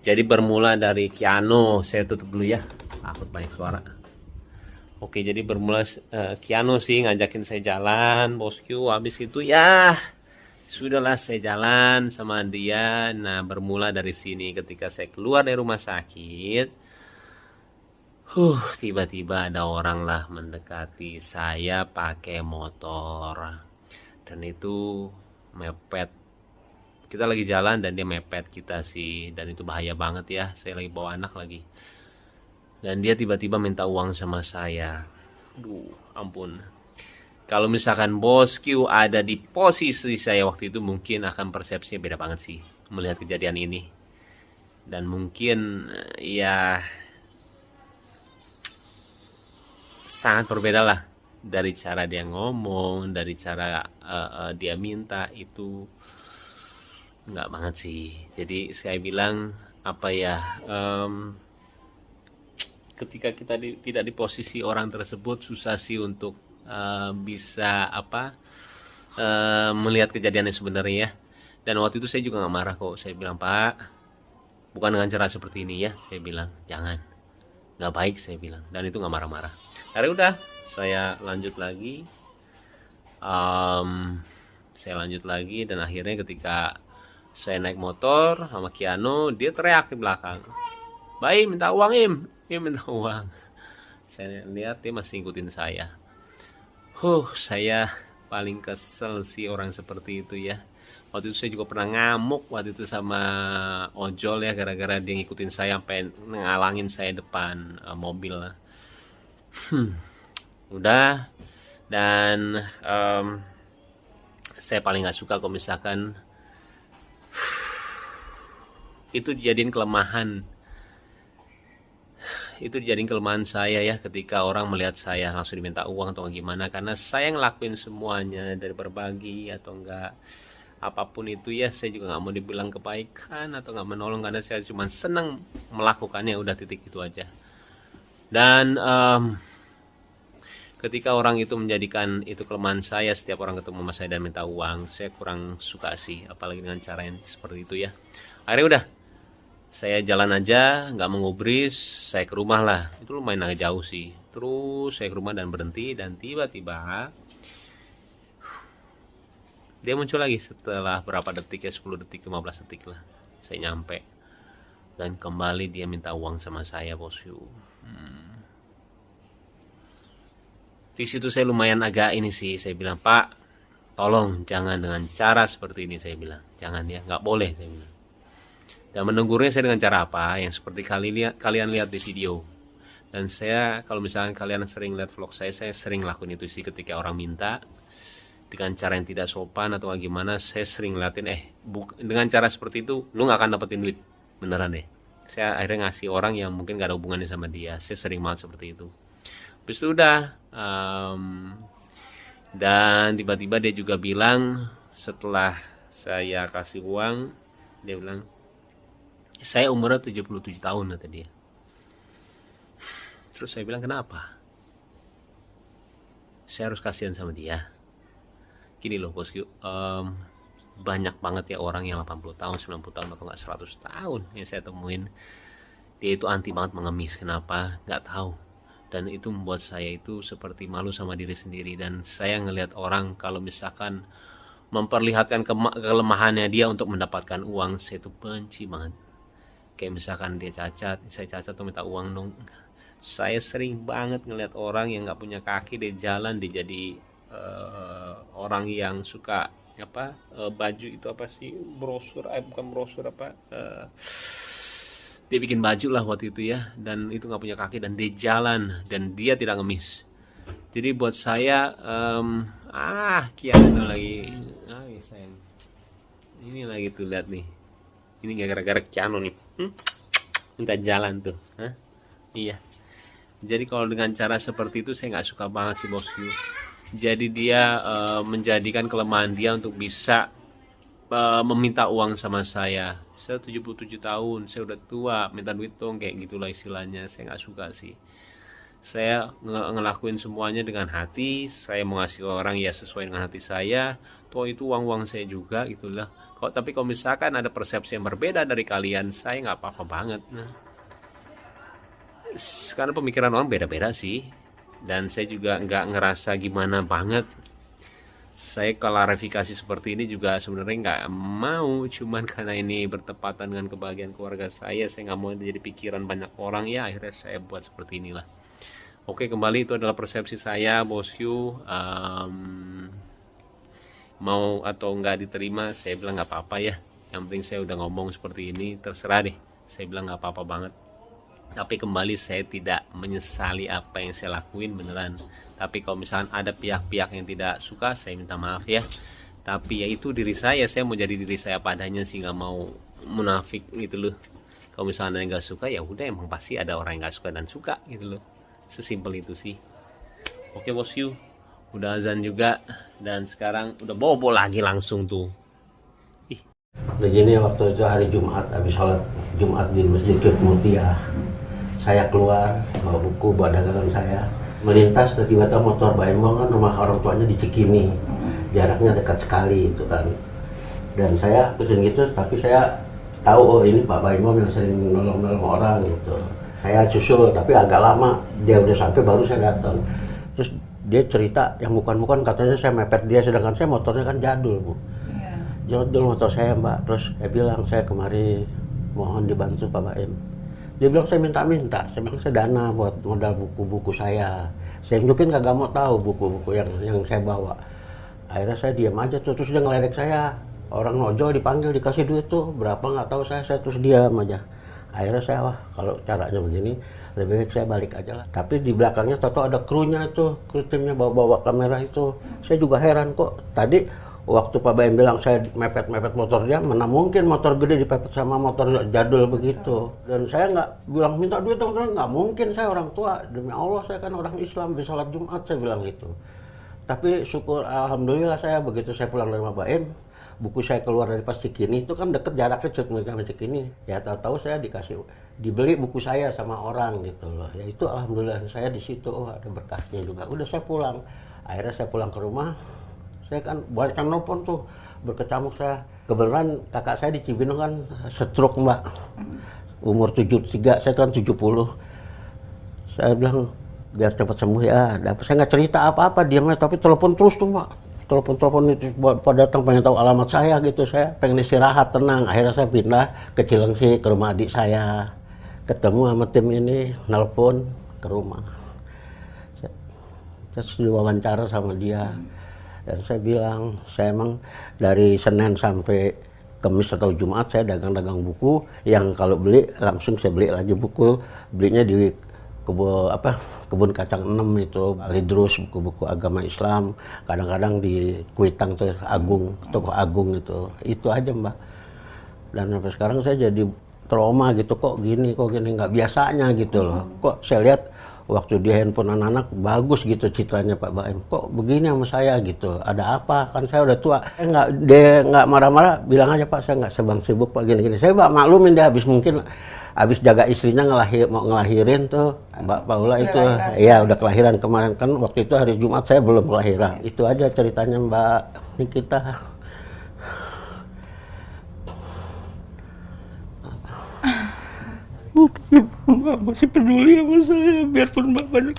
Jadi bermula dari Kiano, saya tutup dulu ya, takut banyak suara. Oke, jadi bermula Kiano sih ngajakin saya jalan, bosku. Habis itu ya sudahlah saya jalan sama dia. Nah, bermula dari sini ketika saya keluar dari rumah sakit. Tiba-tiba ada orang lah mendekati saya pakai motor. Dan itu mepet. Kita lagi jalan dan dia mepet kita sih. Dan itu bahaya banget ya. Saya lagi bawa anak lagi. Dan dia tiba-tiba minta uang sama saya. Aduh, ampun. Kalau misalkan bos Q ada di posisi saya waktu itu, mungkin akan persepsinya beda banget sih melihat kejadian ini. Dan mungkin ya sangat berbeda lah dari cara dia ngomong, dari cara dia minta itu nggak banget sih. Jadi saya bilang apa ya, ketika kita tidak di posisi orang tersebut susah sih untuk bisa melihat kejadian yang sebenarnya ya. Dan waktu itu saya juga nggak marah kok. Saya bilang, Pak, bukan dengan cara seperti ini ya. Saya bilang jangan, nggak baik, saya bilang. Dan itu nggak marah-marah. Akhirnya udah saya lanjut lagi. Saya lanjut lagi dan akhirnya ketika saya naik motor sama Kiano, dia teriak di belakang, Baim minta uang, Im minta uang. Saya lihat dia masih ngikutin saya. Saya paling kesel sih orang seperti itu ya. Waktu itu saya juga pernah ngamuk waktu itu sama ojol ya, gara-gara dia ngikutin saya sampai ngalangin saya depan mobil. Udah. Dan saya paling gak suka kalau misalkan itu dijadiin kelemahan. Itu dijadiin kelemahan saya ya, ketika orang melihat saya langsung diminta uang atau gimana, karena saya ngelakuin semuanya dari berbagi atau enggak apapun itu ya. Saya juga nggak mau dibilang kebaikan atau nggak menolong, karena saya cuma senang melakukannya, udah, titik itu aja. Dan ketika orang itu menjadikan itu kelemahan saya, setiap orang ketemu sama saya dan minta uang, saya kurang suka sih, apalagi dengan cara yang seperti itu ya. Akhirnya udah, saya jalan aja, nggak mengubris, saya ke rumah lah. Itu lumayan agak jauh sih. Terus saya ke rumah dan berhenti, dan tiba-tiba dia muncul lagi setelah berapa detik ya, 10 detik, 15 detik lah. Saya nyampe. Dan kembali dia minta uang sama saya, bosku. Di situ saya lumayan agak ini sih, saya bilang, Pak, tolong jangan dengan cara seperti ini, saya bilang. Jangan ya, nggak boleh, saya bilang. Dan menegurnya saya dengan cara apa? Yang seperti kalian lihat di video. Dan saya, kalau misalnya kalian sering lihat vlog saya sering lakuin itu sih. Ketika orang minta dengan cara yang tidak sopan atau gimana, saya sering ngeliatin, dengan cara seperti itu lu gak akan dapetin duit, beneran deh. Saya akhirnya ngasih orang yang mungkin gak ada hubungannya sama dia. Saya sering banget seperti itu. Habis itu udah, dan tiba-tiba dia juga bilang, setelah saya kasih uang, dia bilang, saya umurnya 77 tahun, kata dia. Terus saya bilang, kenapa? Saya harus kasihan sama dia. Gini loh bosku, banyak banget ya orang yang 80 tahun, 90 tahun, atau gak 100 tahun yang saya temuin. Dia itu anti banget mengemis, kenapa? Gak tahu. Dan itu membuat saya itu seperti malu sama diri sendiri. Dan saya ngelihat orang kalau misalkan memperlihatkan kelemahannya dia untuk mendapatkan uang, saya itu benci banget. Kayak misalkan dia cacat, saya cacat tuh minta uang dong. Saya sering banget ngelihat orang yang gak punya kaki, dia jalan, dia jadi orang yang suka baju itu apa sih, brosur, bukan brosur, dia bikin baju lah waktu itu ya, dan itu nggak punya kaki dan dia jalan dan dia tidak ngemis. Jadi buat saya Kiano lagi, sayang, ini lagi tuh, lihat nih, ini gara-gara Kiano nih, minta jalan tuh, iya. Jadi kalau dengan cara seperti itu saya nggak suka banget sih, bosku. Jadi dia menjadikan kelemahan dia untuk bisa meminta uang sama saya. Saya 77 tahun, saya udah tua, minta duit dong, kayak gitulah istilahnya. Saya nggak suka sih. Saya ngelakuin semuanya dengan hati, saya mau ngasih orang ya sesuai dengan hati saya, toh itu uang-uang saya juga gitulah. Tapi kalau misalkan ada persepsi yang berbeda dari kalian, saya nggak apa-apa banget. Nah, karena pemikiran orang beda-beda sih, dan saya juga nggak ngerasa gimana banget. Saya klarifikasi seperti ini juga sebenarnya nggak mau, cuman karena ini bertepatan dengan kebahagiaan keluarga saya nggak mau jadi pikiran banyak orang, ya akhirnya saya buat seperti inilah. Oke, kembali itu adalah persepsi saya, bosku. Mau atau nggak diterima, saya bilang nggak apa-apa ya. Yang penting saya udah ngomong seperti ini, terserah deh. Saya bilang nggak apa-apa banget. Tapi kembali saya tidak menyesali apa yang saya lakuin beneran. Tapi kalau misalnya ada pihak-pihak yang tidak suka, saya minta maaf ya. Tapi ya itu diri saya mau jadi diri saya padanya sih, nggak mau munafik gitu loh. Kalau misalnya yang nggak suka, ya udah, emang pasti ada orang yang nggak suka dan suka gitu loh. Sesimpel itu sih. Oke bosku, udah azan juga dan sekarang udah bobo lagi langsung tuh. Begini, waktu itu hari Jumat, habis sholat Jumat di Masjid Mutia, saya keluar bawa buku, bawa dagangan saya, melintas tiba-tiba motor Mbak Embong, kan rumah orang tuanya di Cikini, jaraknya dekat sekali itu kan. Dan saya pesen gitu, tapi saya tahu oh ini Pak Embong yang sering nolong-nolong orang gitu. Saya susul, tapi agak lama, dia udah sampai baru saya datang. Terus dia cerita yang bukan-bukan, katanya saya mepet dia, sedangkan saya motornya kan jadul, Bu. Jadul motor saya, Mbak. Terus saya bilang, saya kemari mohon dibantu Pak Baim. Dia bilang saya minta-minta, saya bilang saya dana buat modal buku-buku saya. Saya tunjukin kagak mau tahu buku-buku yang saya bawa. Akhirnya saya diam aja tuh, terus dia ngeledek saya. Orang nojol dipanggil, dikasih duit tuh, berapa nggak tahu saya terus diam aja. Akhirnya saya, wah kalau caranya begini, lebih baik saya balik aja lah. Tapi di belakangnya tahu ada krunya itu, kru timnya bawa kamera itu. Saya juga heran kok, tadi waktu Pak Baim bilang saya mepet-mepet motor dia, mana mungkin motor gede dipepet sama motor jadul begitu. Dan saya nggak bilang minta duit dong, nggak mungkin, saya orang tua, demi Allah saya kan orang Islam, bisa sholat Jumat, saya bilang gitu. Tapi syukur, alhamdulillah saya begitu saya pulang dari Pak Baim, buku saya keluar dari pas Cikini, itu kan deket jaraknya sama Cikini. Ya tahu-tahu saya dibeli buku saya sama orang gitu loh. Ya itu alhamdulillah saya di situ, oh ada berkahnya juga. Udah saya pulang, akhirnya saya pulang ke rumah. Saya kan banyak yang nelfon tuh, berkecamuk saya. Kebenaran kakak saya di Cibinong kan stroke, Mbak. Umur 73, saya kan 70. Saya bilang, biar cepat sembuh ya. Saya nggak cerita apa-apa, diamnya, tapi telepon terus tuh, Mbak. Telepon itu pada datang pengen tahu alamat saya gitu. Saya pengen istirahat, tenang. Akhirnya saya pindah ke Cilengsi, ke rumah adik saya. Ketemu sama tim ini, nelpon ke rumah. Saya diwawancara sama dia. Dan saya bilang, saya emang dari Senin sampai Kamis atau Jumat saya dagang-dagang buku, yang kalau beli langsung saya beli lagi buku, belinya di kebun kacang 6 itu, Alidrus, buku-buku agama Islam, kadang-kadang di Kuitang tuh toko Agung itu aja, Mbak. Dan sampai sekarang saya jadi trauma gitu, kok gini, nggak biasanya gitu loh. Kok saya lihat waktu di handphone anak-anak bagus gitu citranya Pak Baim, kok begini sama saya gitu, ada apa, kan saya udah tua. Dia nggak marah-marah, bilang aja Pak saya nggak sebang sibuk Pak gini-gini. Saya Pak maklumin dia habis jaga istrinya mau ngelahirin tuh Mbak Paula itu, ya udah kelahiran kemarin kan, waktu itu hari Jumat saya belum kelahiran. Itu aja ceritanya Mbak Nikita. Mbak masih peduli sama saya, biarpun Mbak banyak